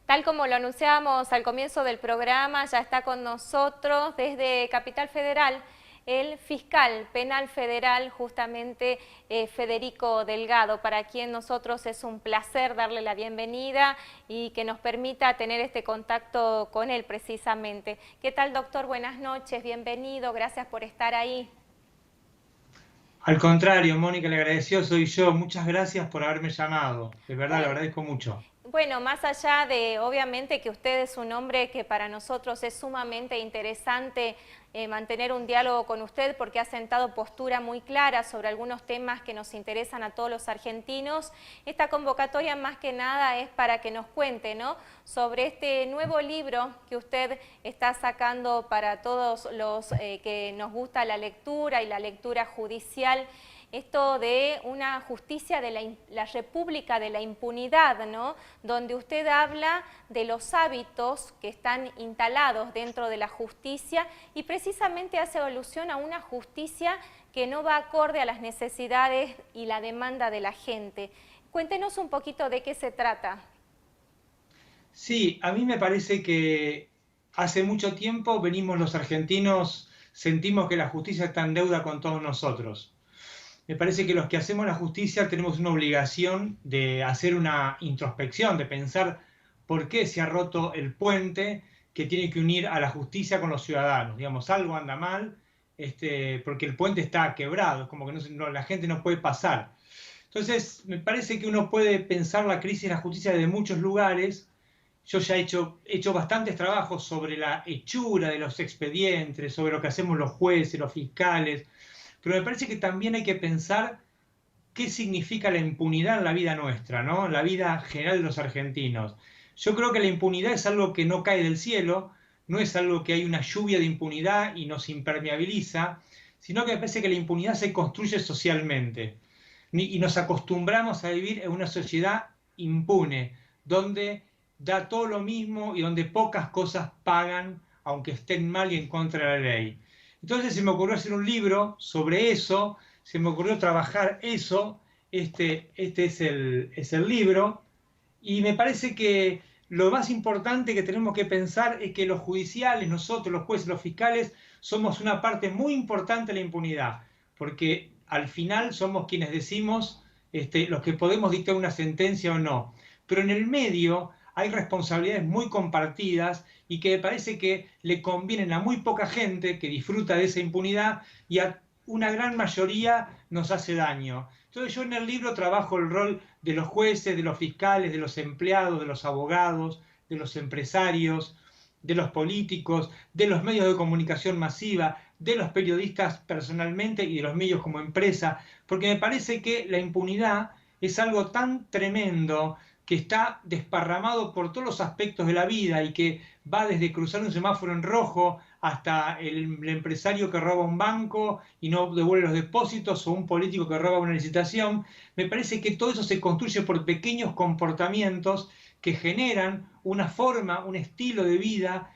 Tal como lo anunciábamos al comienzo del programa, ya está con nosotros desde Capital Federal el fiscal penal federal, justamente Federico Delgado, para quien nosotros es un placer darle la bienvenida y que nos permita tener este contacto con él precisamente. ¿Qué tal, doctor? Buenas noches, bienvenido, gracias por estar ahí. Al contrario, Mónica, le agradeció, soy yo. Muchas gracias por haberme llamado. De verdad, lo Bueno, agradezco mucho. Bueno, más allá de, obviamente, que usted es un hombre que para nosotros es sumamente interesante mantener un diálogo con usted porque ha sentado postura muy clara sobre algunos temas que nos interesan a todos los argentinos. Esta convocatoria más que nada es para que nos cuente, ¿no?, sobre este nuevo libro que usted está sacando para todos los que nos gusta la lectura y la lectura judicial. Esto de una justicia de la República de la Impunidad, ¿no?, donde usted habla de los hábitos que están instalados dentro de la justicia y precisamente hace alusión a una justicia que no va acorde a las necesidades y la demanda de la gente. Cuéntenos un poquito de qué se trata. Sí, a mí me parece que hace mucho tiempo venimos los argentinos, sentimos que la justicia está en deuda con todos nosotros. Me parece que los que hacemos la justicia tenemos una obligación de hacer una introspección, de pensar por qué se ha roto el puente que tiene que unir a la justicia con los ciudadanos. Digamos, algo anda mal, porque el puente está quebrado, es como que la gente no puede pasar. Entonces, me parece que uno puede pensar la crisis de la justicia desde muchos lugares. Yo ya he hecho bastantes trabajos sobre la hechura de los expedientes, sobre lo que hacemos los jueces, los fiscales, pero me parece que también hay que pensar qué significa la impunidad en la vida nuestra, ¿no? En la vida general de los argentinos. Yo creo que la impunidad es algo que no cae del cielo, no es algo que hay una lluvia de impunidad y nos impermeabiliza, sino que me parece que la impunidad se construye socialmente. Y nos acostumbramos a vivir en una sociedad impune, donde da todo lo mismo y donde pocas cosas pagan, aunque estén mal y en contra de la ley. Entonces se me ocurrió hacer un libro sobre eso, se me ocurrió trabajar eso, este es el libro, y me parece que lo más importante que tenemos que pensar es que los judiciales, nosotros, los jueces, los fiscales, somos una parte muy importante de la impunidad, porque al final somos quienes decimos los que podemos dictar una sentencia o no. Pero en el medio hay responsabilidades muy compartidas y que me parece que le convienen a muy poca gente que disfruta de esa impunidad y a una gran mayoría nos hace daño. Entonces yo en el libro trabajo el rol de los jueces, de los fiscales, de los empleados, de los abogados, de los empresarios, de los políticos, de los medios de comunicación masiva, de los periodistas personalmente y de los medios como empresa, porque me parece que la impunidad es algo tan tremendo que está desparramado por todos los aspectos de la vida y que va desde cruzar un semáforo en rojo hasta el empresario que roba un banco y no devuelve los depósitos o un político que roba una licitación. Me parece que todo eso se construye por pequeños comportamientos que generan una forma, un estilo de vida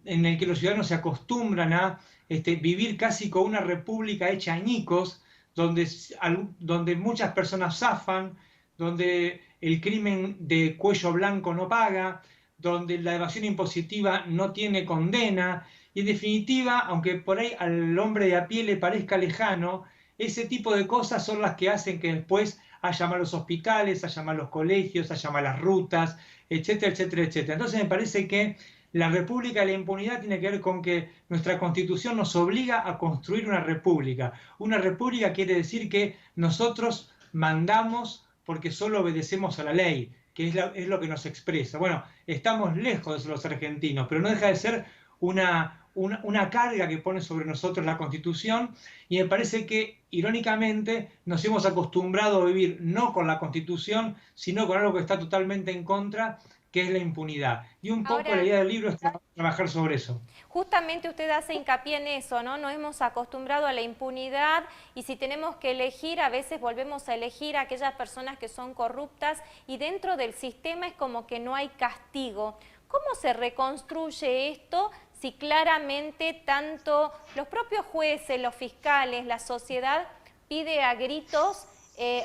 en el que los ciudadanos se acostumbran a vivir casi con una república hecha añicos, donde muchas personas zafan, donde el crimen de cuello blanco no paga, donde la evasión impositiva no tiene condena, y en definitiva, aunque por ahí al hombre de a pie le parezca lejano, ese tipo de cosas son las que hacen que después haya malos hospitales, haya malos colegios, haya malas rutas, etcétera, etcétera, etcétera. Entonces me parece que la República de la Impunidad tiene que ver con que nuestra Constitución nos obliga a construir una república. Una república quiere decir que nosotros mandamos porque solo obedecemos a la ley, que es lo que nos expresa. Bueno, estamos lejos de los argentinos, pero no deja de ser una carga que pone sobre nosotros la Constitución, y me parece que irónicamente nos hemos acostumbrado a vivir no con la Constitución, sino con algo que está totalmente en contra, que es la impunidad. Y un poco la Ahora, idea del libro es trabajar sobre eso. justamente usted hace hincapié en eso, ¿no? Nos hemos acostumbrado a la impunidad y si tenemos que elegir, a veces volvemos a elegir a aquellas personas que son corruptas y dentro del sistema es como que no hay castigo. ¿Cómo se reconstruye esto si claramente tanto los propios jueces, los fiscales, la sociedad pide a gritos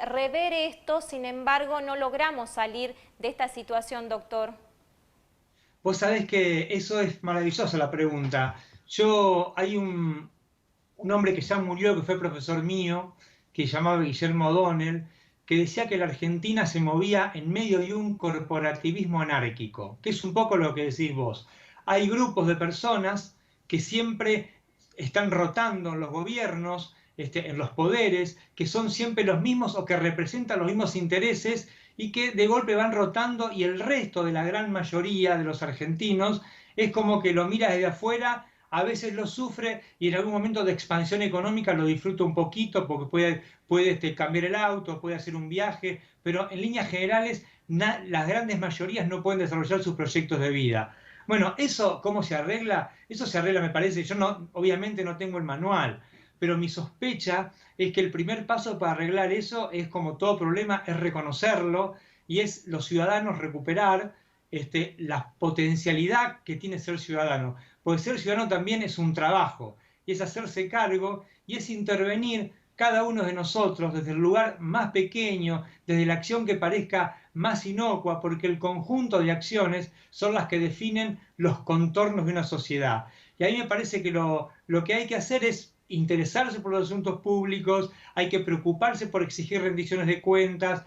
rever esto, sin embargo no logramos salir de esta situación, doctor? Vos sabés que eso es maravillosa la pregunta. Hay un hombre que ya murió, que fue profesor mío, que se llamaba Guillermo O'Donnell, que decía que la Argentina se movía en medio de un corporativismo anárquico, que es un poco lo que decís vos. Hay grupos de personas que siempre están rotando en los gobiernos, en los poderes, que son siempre los mismos o que representan los mismos intereses y que de golpe van rotando y el resto de la gran mayoría de los argentinos es como que lo mira desde afuera, a veces lo sufre y en algún momento de expansión económica lo disfruta un poquito porque puede cambiar el auto, puede hacer un viaje, pero en líneas generales las grandes mayorías no pueden desarrollar sus proyectos de vida. Bueno, ¿eso cómo se arregla? Eso se arregla, me parece, yo no, obviamente no tengo el manual, pero mi sospecha es que el primer paso para arreglar eso es, como todo problema, es reconocerlo y es los ciudadanos recuperar la potencialidad que tiene ser ciudadano. Porque ser ciudadano también es un trabajo, y es hacerse cargo, y es intervenir cada uno de nosotros desde el lugar más pequeño, desde la acción que parezca más inocua, porque el conjunto de acciones son las que definen los contornos de una sociedad. Y a mí me parece que lo que hay que hacer es interesarse por los asuntos públicos, hay que preocuparse por exigir rendiciones de cuentas,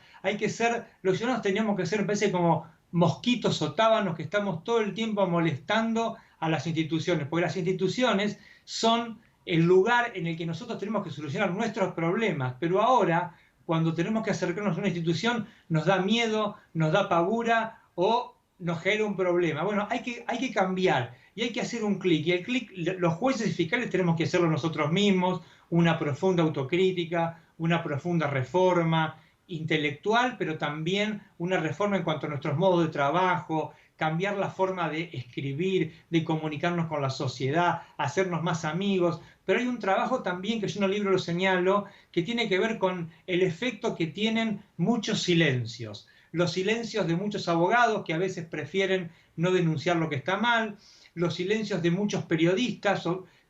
los ciudadanos teníamos que ser, me parece, como mosquitos o tábanos que estamos todo el tiempo molestando a las instituciones, porque las instituciones son el lugar en el que nosotros tenemos que solucionar nuestros problemas, pero ahora, cuando tenemos que acercarnos a una institución, nos da miedo, nos da pavura o nos genera un problema. Bueno, hay que cambiar y hay que hacer un clic, y el clic, los jueces y fiscales tenemos que hacerlo nosotros mismos, una profunda autocrítica, una profunda reforma intelectual, pero también una reforma en cuanto a nuestros modos de trabajo, cambiar la forma de escribir, de comunicarnos con la sociedad, hacernos más amigos. Pero hay un trabajo también que yo en el libro lo señalo, que tiene que ver con el efecto que tienen muchos silencios. Los silencios de muchos abogados que a veces prefieren no denunciar lo que está mal, los silencios de muchos periodistas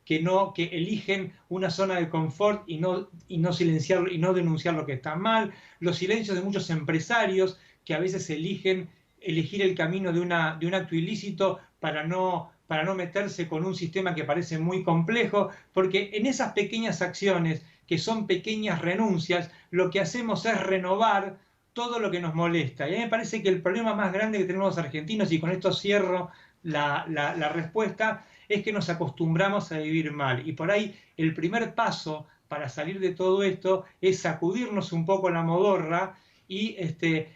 que eligen una zona de confort y no silenciar y no denunciar lo que está mal, los silencios de muchos empresarios que a veces elegir el camino de un acto ilícito para no meterse con un sistema que parece muy complejo, porque en esas pequeñas acciones, que son pequeñas renuncias, lo que hacemos es renovar todo lo que nos molesta. Y a mí me parece que el problema más grande que tenemos los argentinos, y con esto cierro la respuesta, es que nos acostumbramos a vivir mal. Y por ahí el primer paso para salir de todo esto es sacudirnos un poco la modorra y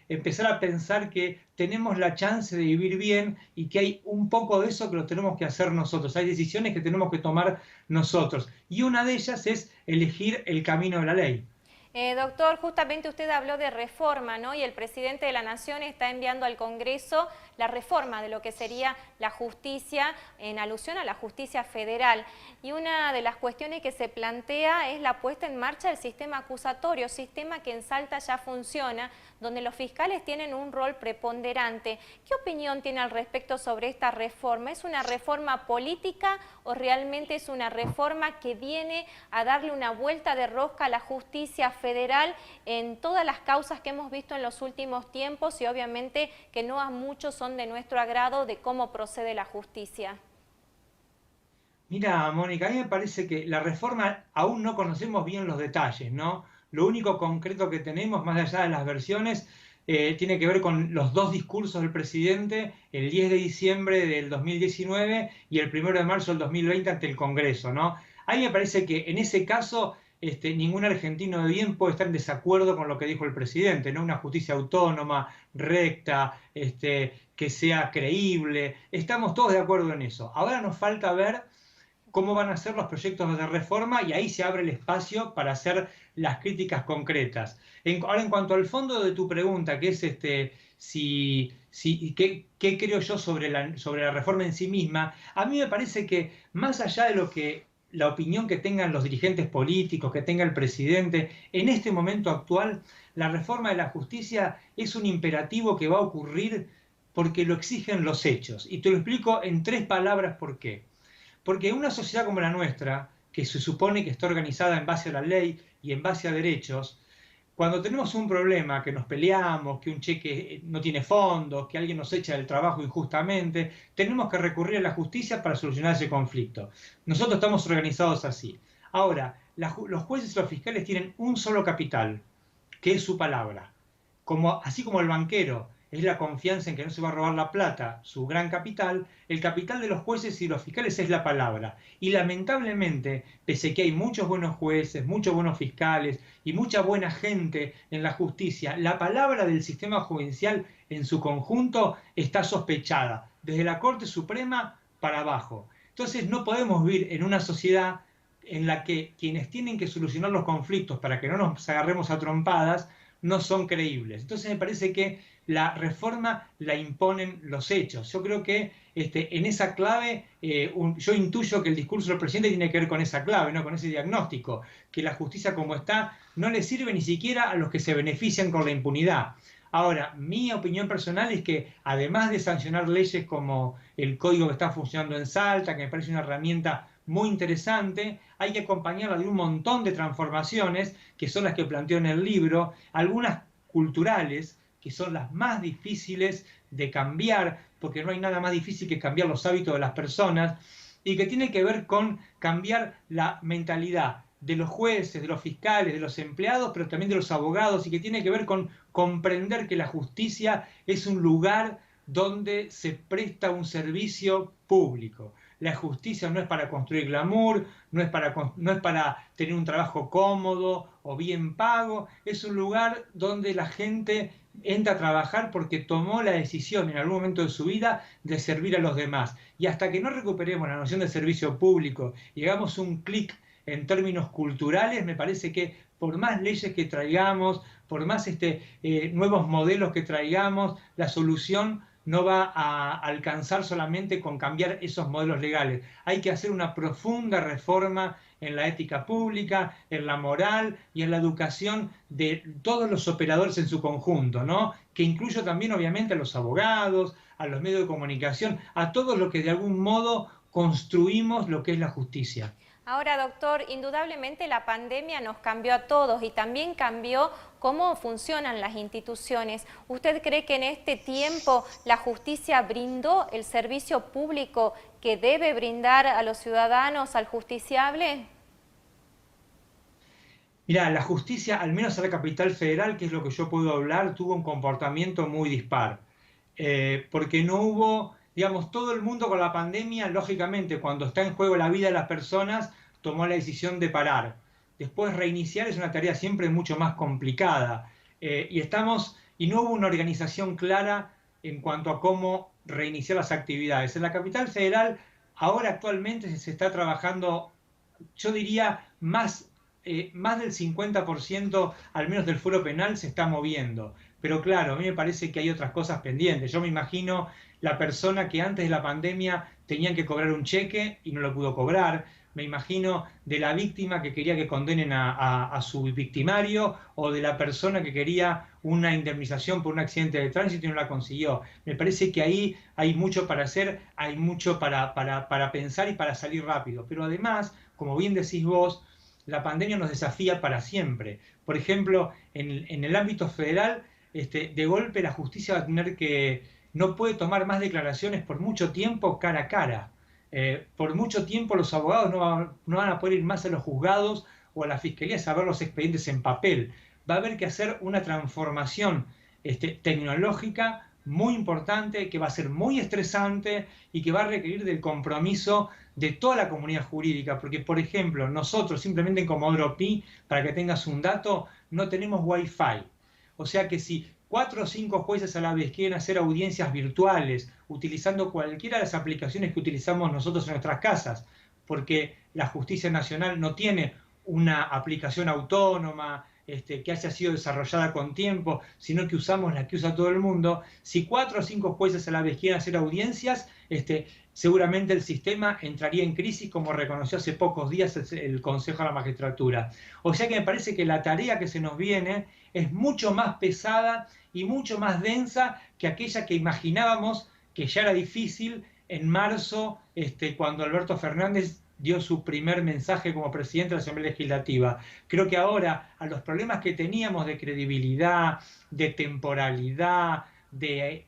empezar a pensar que tenemos la chance de vivir bien y que hay un poco de eso que lo tenemos que hacer nosotros. Hay decisiones que tenemos que tomar nosotros. Y una de ellas es elegir el camino de la ley. Doctor, justamente usted habló de reforma, ¿no? Y el presidente de la Nación está enviando al Congreso la reforma de lo que sería la justicia, en alusión a la justicia federal. Y una de las cuestiones que se plantea es la puesta en marcha del sistema acusatorio, sistema que en Salta ya funciona, donde los fiscales tienen un rol preponderante. ¿Qué opinión tiene al respecto sobre esta reforma? ¿Es una reforma política o realmente es una reforma que viene a darle una vuelta de rosca a la justicia federal en todas las causas que hemos visto en los últimos tiempos y obviamente que no a muchos son de nuestro agrado de cómo procede la justicia? Mira, Mónica, a mí me parece que la reforma aún no conocemos bien los detalles, ¿no? Lo único concreto que tenemos, más allá de las versiones, tiene que ver con los dos discursos del presidente, el 10 de diciembre del 2019 y el 1 de marzo del 2020 ante el Congreso, ¿no? A mí me parece que en ese caso ningún argentino de bien puede estar en desacuerdo con lo que dijo el presidente, ¿no? Una justicia autónoma, recta, que sea creíble. Estamos todos de acuerdo en eso. Ahora nos falta ver cómo van a ser los proyectos de reforma y ahí se abre el espacio para hacer las críticas concretas. Ahora, en cuanto al fondo de tu pregunta, que es qué creo yo sobre la reforma en sí misma, a mí me parece que más allá de la opinión que tengan los dirigentes políticos, que tenga el presidente, en este momento actual, la reforma de la justicia es un imperativo que va a ocurrir porque lo exigen los hechos. Y te lo explico en 3 palabras por qué. Porque en una sociedad como la nuestra, que se supone que está organizada en base a la ley y en base a derechos, Cuando tenemos un problema, que nos peleamos, que un cheque no tiene fondos, que alguien nos echa del trabajo injustamente, tenemos que recurrir a la justicia para solucionar ese conflicto. Nosotros estamos organizados así. Ahora, los jueces y los fiscales tienen un solo capital, que es su palabra. Así como el banquero es la confianza en que no se va a robar la plata, su gran capital, el capital de los jueces y los fiscales es la palabra. Y lamentablemente, pese a que hay muchos buenos jueces, muchos buenos fiscales y mucha buena gente en la justicia, la palabra del sistema judicial en su conjunto está sospechada, desde la Corte Suprema para abajo. Entonces no podemos vivir en una sociedad en la que quienes tienen que solucionar los conflictos para que no nos agarremos a trompadas no son creíbles. Entonces me parece que la reforma la imponen los hechos. Yo creo que en esa clave, yo intuyo que el discurso del presidente tiene que ver con esa clave, ¿no? Con ese diagnóstico, que la justicia como está no le sirve ni siquiera a los que se benefician con la impunidad. Ahora, mi opinión personal es que además de sancionar leyes como el código que está funcionando en Salta, que me parece una herramienta muy interesante, hay que acompañarla de un montón de transformaciones que son las que planteo en el libro, algunas culturales, que son las más difíciles de cambiar, porque no hay nada más difícil que cambiar los hábitos de las personas, y que tiene que ver con cambiar la mentalidad de los jueces, de los fiscales, de los empleados, pero también de los abogados, y que tiene que ver con comprender que la justicia es un lugar donde se presta un servicio público. La justicia no es para construir glamour, no es para tener un trabajo cómodo o bien pago, es un lugar donde la gente entra a trabajar porque tomó la decisión en algún momento de su vida de servir a los demás. Y hasta que no recuperemos la noción de servicio público y hagamos un clic en términos culturales, me parece que por más leyes que traigamos, por más nuevos modelos que traigamos, la solución no va a alcanzar solamente con cambiar esos modelos legales. Hay que hacer una profunda reforma en la ética pública, en la moral y en la educación de todos los operadores en su conjunto, ¿no? Que incluye también obviamente a los abogados, a los medios de comunicación, a todos los que de algún modo construimos lo que es la justicia. Ahora, doctor, indudablemente la pandemia nos cambió a todos y también cambió cómo funcionan las instituciones. ¿Usted cree que en este tiempo la justicia brindó el servicio público que debe brindar a los ciudadanos, al justiciable? Mirá, la justicia, al menos en la capital federal, que es lo que yo puedo hablar, tuvo un comportamiento muy dispar. Porque no hubo, digamos, todo el mundo con la pandemia, lógicamente, cuando está en juego la vida de las personas, tomó la decisión de parar. Después reiniciar es una tarea siempre mucho más complicada. Y no hubo una organización clara en cuanto a cómo reiniciar las actividades. En la capital federal, ahora actualmente se está trabajando, yo diría, más del 50%, al menos del fuero penal, se está moviendo. Pero claro, a mí me parece que hay otras cosas pendientes. Yo me imagino la persona que antes de la pandemia tenían que cobrar un cheque y no lo pudo cobrar. Me imagino de la víctima que quería que condenen a su victimario, o de la persona que quería una indemnización por un accidente de tránsito y no la consiguió. Me parece que ahí hay mucho para hacer, hay mucho para pensar y para salir rápido. Pero además, como bien decís vos, la pandemia nos desafía para siempre. Por ejemplo, en el ámbito federal, de golpe la justicia va a tener no puede tomar más declaraciones por mucho tiempo cara a cara. Por mucho tiempo los abogados no van a poder ir más a los juzgados o a la fiscalía a ver los expedientes en papel. Va a haber que hacer una transformación tecnológica muy importante, que va a ser muy estresante y que va a requerir del compromiso de toda la comunidad jurídica, porque por ejemplo nosotros simplemente en Comodoro Pi, para que tengas un dato, no tenemos Wi-Fi. O sea que si 4 o 5 jueces a la vez quieren hacer audiencias virtuales utilizando cualquiera de las aplicaciones que utilizamos nosotros en nuestras casas, porque la Justicia Nacional no tiene una aplicación autónoma que haya sido desarrollada con tiempo, sino que usamos la que usa todo el mundo. Si 4 o 5 jueces a la vez quieren hacer audiencias, seguramente el sistema entraría en crisis, como reconoció hace pocos días el Consejo de la Magistratura. O sea que me parece que la tarea que se nos viene es mucho más pesada y mucho más densa que aquella que imaginábamos que ya era difícil en marzo, cuando Alberto Fernández dio su primer mensaje como presidente de la Asamblea Legislativa. Creo que ahora a los problemas que teníamos de credibilidad, de temporalidad, de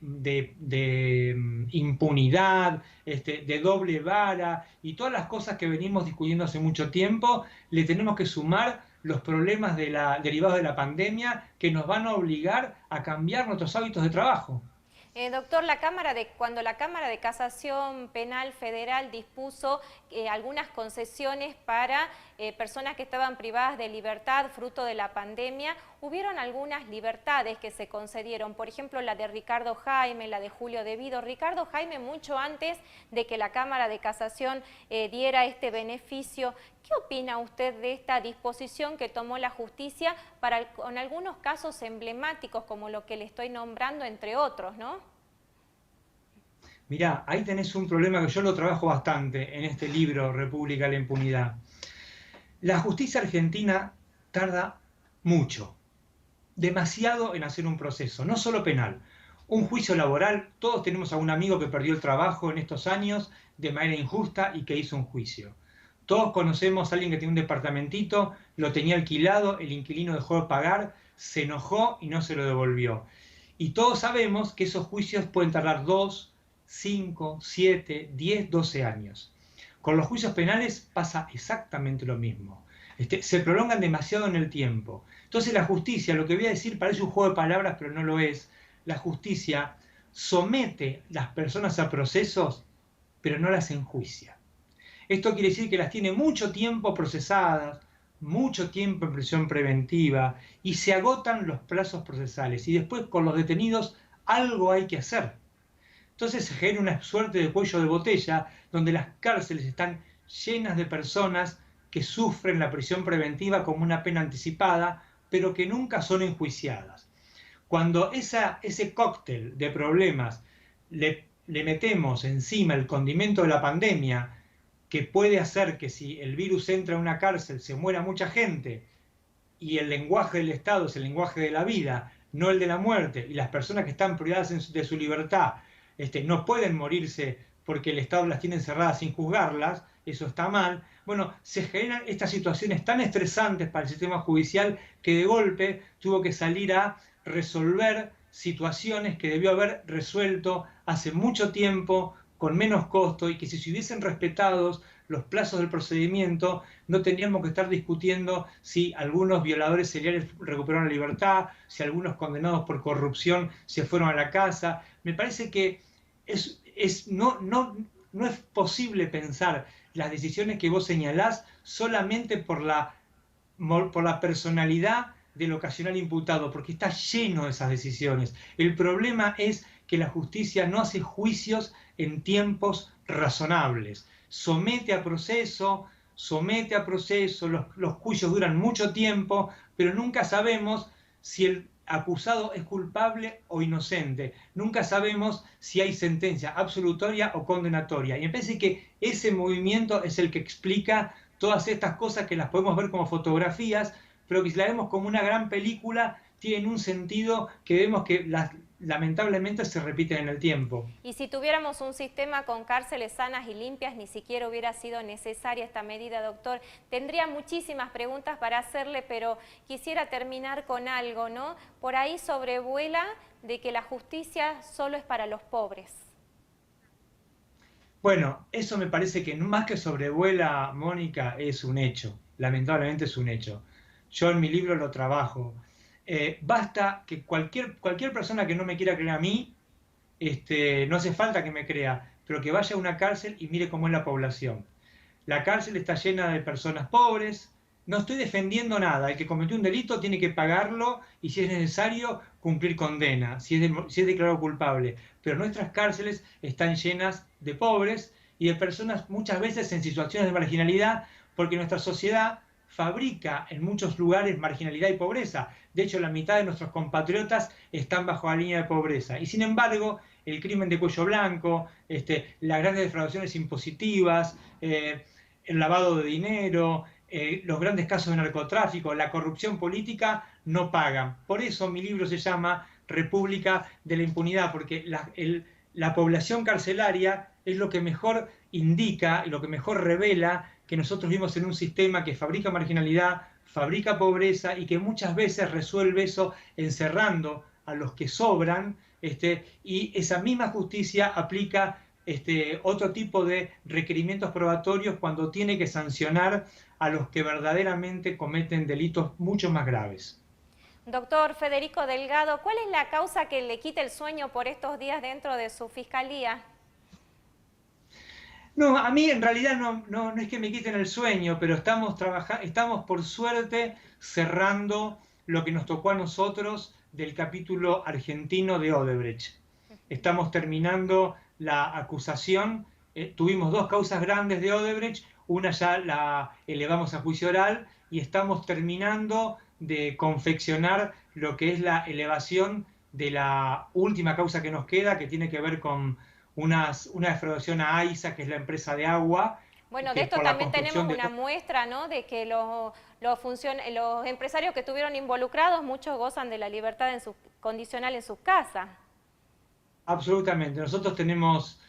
impunidad, de doble vara y todas las cosas que venimos discutiendo hace mucho tiempo, le tenemos que sumar los problemas derivados de la pandemia que nos van a obligar a cambiar nuestros hábitos de trabajo. Doctor, cuando la Cámara de Casación Penal Federal dispuso algunas concesiones para personas que estaban privadas de libertad fruto de la pandemia, hubieron algunas libertades que se concedieron, por ejemplo la de Ricardo Jaime, la de Julio Devido. Ricardo Jaime, mucho antes de que la Cámara de Casación diera este beneficio, ¿qué opina usted de esta disposición que tomó la justicia con algunos casos emblemáticos como lo que le estoy nombrando, entre otros, ¿no? Mirá, ahí tenés un problema que yo lo trabajo bastante en este libro, República de la Impunidad. La justicia argentina tarda mucho, demasiado en hacer un proceso, no solo penal. Un juicio laboral, todos tenemos a un amigo que perdió el trabajo en estos años de manera injusta y que hizo un juicio. Todos conocemos a alguien que tenía un departamentito, lo tenía alquilado, el inquilino dejó de pagar, se enojó y no se lo devolvió. Y todos sabemos que esos juicios pueden tardar 2, 5, 7, 10, 12 años. Con los juicios penales pasa exactamente lo mismo. Se prolongan demasiado en el tiempo. Entonces la justicia, lo que voy a decir parece un juego de palabras, pero no lo es. La justicia somete a las personas a procesos, pero no las enjuicia. Esto quiere decir que las tiene mucho tiempo procesadas, mucho tiempo en prisión preventiva y se agotan los plazos procesales. Y después con los detenidos algo hay que hacer. Entonces se genera una suerte de cuello de botella donde las cárceles están llenas de personas que sufren la prisión preventiva como una pena anticipada, pero que nunca son enjuiciadas. Cuando ese cóctel de problemas le metemos encima el condimento de la pandemia, que puede hacer que si el virus entra a una cárcel se muera mucha gente, y el lenguaje del Estado es el lenguaje de la vida, no el de la muerte, y las personas que están privadas de su libertad no pueden morirse porque el Estado las tiene encerradas sin juzgarlas, eso está mal. Bueno, se generan estas situaciones tan estresantes para el sistema judicial que de golpe tuvo que salir a resolver situaciones que debió haber resuelto hace mucho tiempo, con menos costo, y que si se hubiesen respetado los plazos del procedimiento, no tendríamos que estar discutiendo si algunos violadores seriales recuperaron la libertad, si algunos condenados por corrupción se fueron a la casa. Me parece que no es posible pensar las decisiones que vos señalás solamente por la personalidad del ocasional imputado, porque está lleno de esas decisiones. El problema es que la justicia no hace juicios en tiempos razonables. Somete a proceso, los juicios duran mucho tiempo, pero nunca sabemos si el acusado es culpable o inocente. Nunca sabemos si hay sentencia absolutoria o condenatoria. Y me parece que ese movimiento es el que explica todas estas cosas que las podemos ver como fotografías, pero que si la vemos como una gran película, tienen un sentido que vemos que lamentablemente se repiten en el tiempo. Y si tuviéramos un sistema con cárceles sanas y limpias, ni siquiera hubiera sido necesaria esta medida, doctor. Tendría muchísimas preguntas para hacerle, pero quisiera terminar con algo, ¿no? Por ahí sobrevuela de que la justicia solo es para los pobres. Bueno, eso me parece que más que sobrevuela, Mónica, es un hecho. Lamentablemente es un hecho. Yo en mi libro lo trabajo. Basta que cualquier persona que no me quiera creer a mí, no hace falta que me crea, pero que vaya a una cárcel y mire cómo es la población. La cárcel está llena de personas pobres. No estoy defendiendo nada. El que cometió un delito tiene que pagarlo y, si es necesario, cumplir condena, si es declarado culpable. Pero nuestras cárceles están llenas de pobres y de personas muchas veces en situaciones de marginalidad, porque nuestra sociedad fabrica en muchos lugares marginalidad y pobreza. De hecho, la mitad de nuestros compatriotas están bajo la línea de pobreza. Y sin embargo, el crimen de cuello blanco, las grandes defraudaciones impositivas, el lavado de dinero, los grandes casos de narcotráfico, la corrupción política no pagan. Por eso mi libro se llama República de la Impunidad, porque la población carcelaria es lo que mejor indica y lo que mejor revela que nosotros vivimos en un sistema que fabrica marginalidad, fabrica pobreza y que muchas veces resuelve eso encerrando a los que sobran, y esa misma justicia aplica otro tipo de requerimientos probatorios cuando tiene que sancionar a los que verdaderamente cometen delitos mucho más graves. Doctor Federico Delgado, ¿cuál es la causa que le quita el sueño por estos días dentro de su fiscalía? No, a mí en realidad no es que me quiten el sueño, pero estamos por suerte cerrando lo que nos tocó a nosotros del capítulo argentino de Odebrecht. Estamos terminando la acusación, tuvimos dos causas grandes de Odebrecht, una ya la elevamos a juicio oral y estamos terminando de confeccionar lo que es la elevación de la última causa que nos queda, que tiene que ver con una defraudación a AISA, que es la empresa de agua. Bueno, de Que esto por la también tenemos construcción una muestra, ¿no? De que los empresarios que estuvieron involucrados, muchos gozan de la libertad condicional en sus casas. Absolutamente. Nosotros tenemos,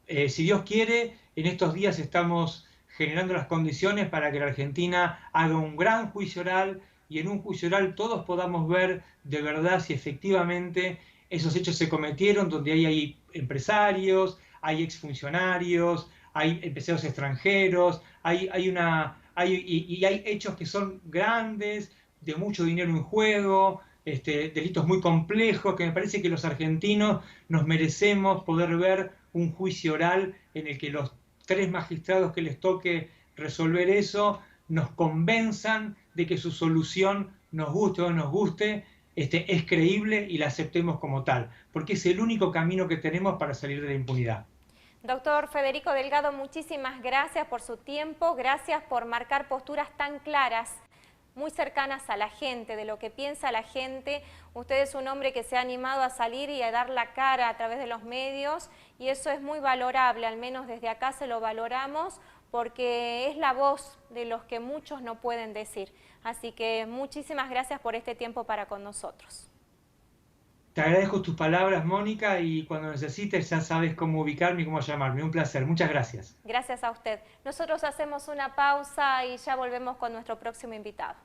si Dios quiere, en estos días estamos generando las condiciones para que la Argentina haga un gran juicio oral y en un juicio oral todos podamos ver de verdad si efectivamente esos hechos se cometieron, donde hay empresarios, hay exfuncionarios, hay empresarios extranjeros, hay hechos que son grandes, de mucho dinero en juego, delitos muy complejos, que me parece que los argentinos nos merecemos poder ver un juicio oral en el que los 3 magistrados que les toque resolver eso nos convenzan de que su solución, nos guste o no nos guste, es creíble y la aceptemos como tal, porque es el único camino que tenemos para salir de la impunidad. Doctor Federico Delgado, muchísimas gracias por su tiempo, gracias por marcar posturas tan claras, muy cercanas a la gente, de lo que piensa la gente. Usted es un hombre que se ha animado a salir y a dar la cara a través de los medios y eso es muy valorable, al menos desde acá se lo valoramos porque es la voz de los que muchos no pueden decir. Así que muchísimas gracias por este tiempo para con nosotros. Te agradezco tus palabras, Mónica, y cuando necesites ya sabes cómo ubicarme y cómo llamarme. Un placer. Muchas gracias. Gracias a usted. Nosotros hacemos una pausa y ya volvemos con nuestro próximo invitado.